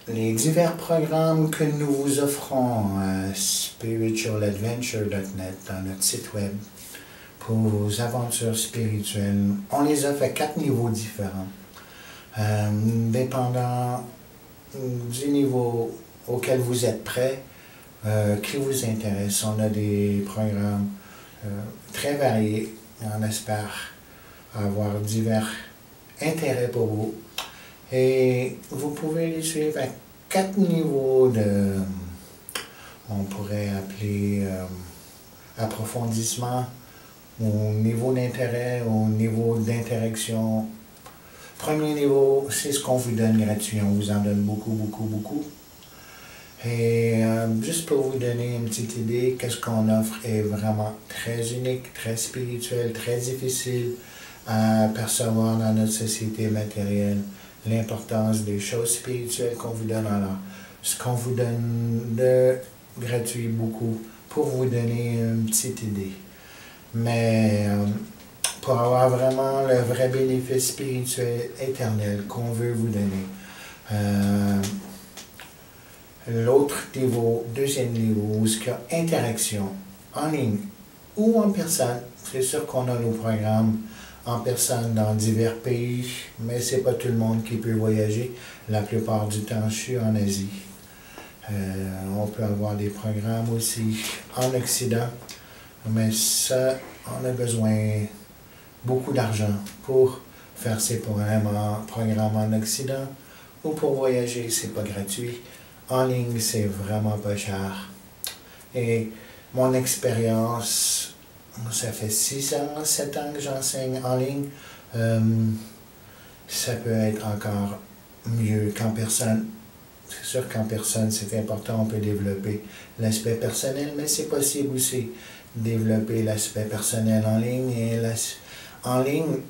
les divers programmes que nous vous offrons à spiritualadventure.net dans notre site web pour vos aventures spirituelles, on les offre à 4 niveaux différents. Dépendant du niveau auquel vous êtes prêt, qui vous intéresse, on a des programmes très variés. On espère avoir divers intérêts pour vous. Et vous pouvez les suivre à 4 niveaux de, on pourrait appeler approfondissement, au niveau d'intérêt, au niveau d'interaction. Premier niveau, c'est ce qu'on vous donne gratuit. On vous en donne beaucoup, beaucoup, beaucoup. Et juste pour vous donner une petite idée, qu'est-ce qu'on offre est vraiment très unique, très spirituel, très difficile à percevoir dans notre société matérielle. L'importance des choses spirituelles qu'on vous donne. Alors, ce qu'on vous donne de gratuit beaucoup pour vous donner une petite idée. Mais pour avoir vraiment le vrai bénéfice spirituel éternel qu'on veut vous donner. L'autre niveau, deuxième niveau, où il y a interaction en ligne ou en personne. C'est sûr qu'on a nos programmes en personne dans divers pays, mais ce n'est pas tout le monde qui peut voyager. La plupart du temps, je suis en Asie. On peut avoir des programmes aussi en Occident, mais ça, on a besoin beaucoup d'argent pour faire ces programmes en Occident ou pour voyager, c'est pas gratuit. En ligne, c'est vraiment pas cher. Et mon expérience, ça fait 6 ans, 7 ans que j'enseigne en ligne. Ça peut être encore mieux qu'en personne. C'est sûr qu'en personne, c'est important, on peut développer l'aspect personnel, mais c'est possible aussi de développer l'aspect personnel en ligne. Et en ligne,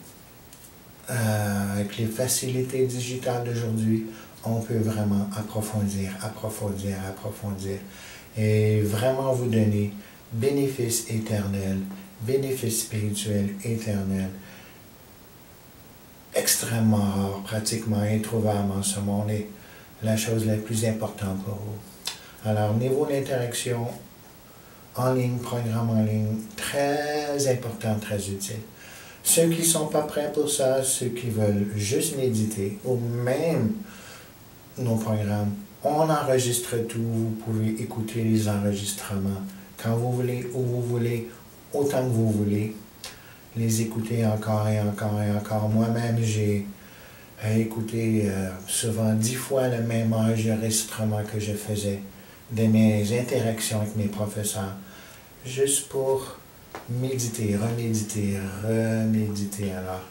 avec les facilités digitales d'aujourd'hui, on peut vraiment approfondir et vraiment vous donner bénéfice éternel, bénéfice spirituel éternel, extrêmement rare, pratiquement introuvable en ce monde et la chose la plus importante pour vous. Alors, niveau d'interaction en ligne, programme en ligne, très important, très utile. Ceux qui ne sont pas prêts pour ça, ceux qui veulent juste méditer, ou même nos programmes, on enregistre tout, vous pouvez écouter les enregistrements quand vous voulez, où vous voulez, autant que vous voulez, les écouter encore et encore et encore. Moi-même, j'ai écouté souvent 10 fois le même enregistrement que je faisais de mes interactions avec mes professeurs, juste pour méditer, reméditer. Alors,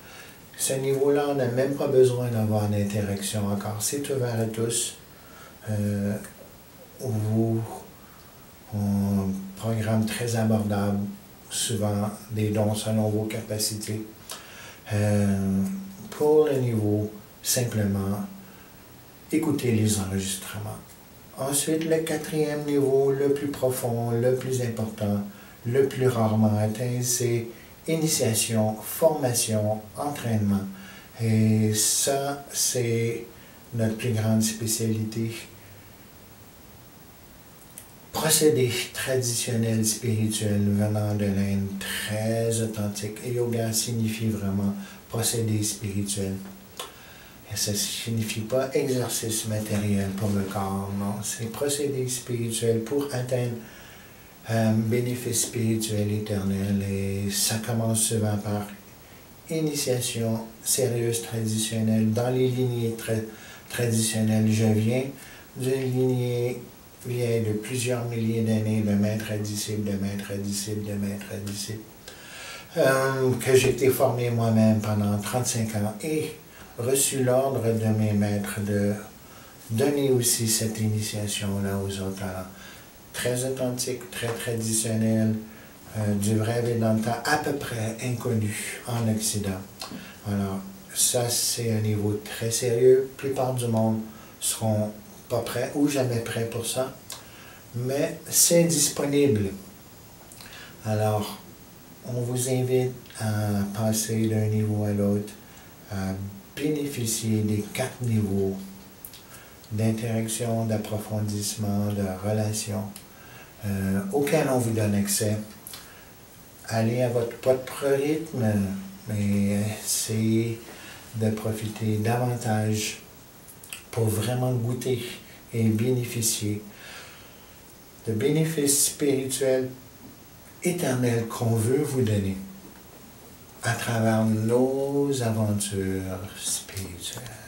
ce niveau-là, on n'a même pas besoin d'avoir d'interaction encore. C'est ouvert à tous. Un programme très abordable, souvent des dons selon vos capacités. Pour le niveau, simplement, écoutez les enregistrements. Ensuite, le 4e niveau, le plus profond, le plus important, le plus rarement atteint, c'est initiation, formation, entraînement. Et ça, c'est notre plus grande spécialité. Procédés traditionnels spirituels venant de l'Inde, très authentique. Et yoga signifie vraiment procédé spirituel. Et ça ne signifie pas exercice matériel pour le corps, non. C'est procédé spirituel pour atteindre un bénéfice spirituel éternel. Et ça commence souvent par initiation sérieuse traditionnelle. Dans les lignées traditionnelles, je viens d'une lignée vieille de plusieurs milliers d'années, de maître à disciple, de maître à disciple, de maître à disciple, que j'ai été formé moi-même pendant 35 ans et reçu l'ordre de mes maîtres de donner aussi cette initiation-là aux autres. Alors, très authentique, très traditionnel, du vrai Vedanta, à peu près inconnu en Occident. Alors, ça, c'est un niveau très sérieux. La plupart du monde seront pas prêts ou jamais prêts pour ça, mais c'est disponible. Alors, on vous invite à passer d'un niveau à l'autre, à bénéficier des 4 niveaux d'interaction, d'approfondissement, de relation, auquel on vous donne accès. Allez à votre propre rythme, mais essayez de profiter davantage pour vraiment goûter et bénéficier de bénéfices spirituels éternels qu'on veut vous donner à travers nos aventures spirituelles.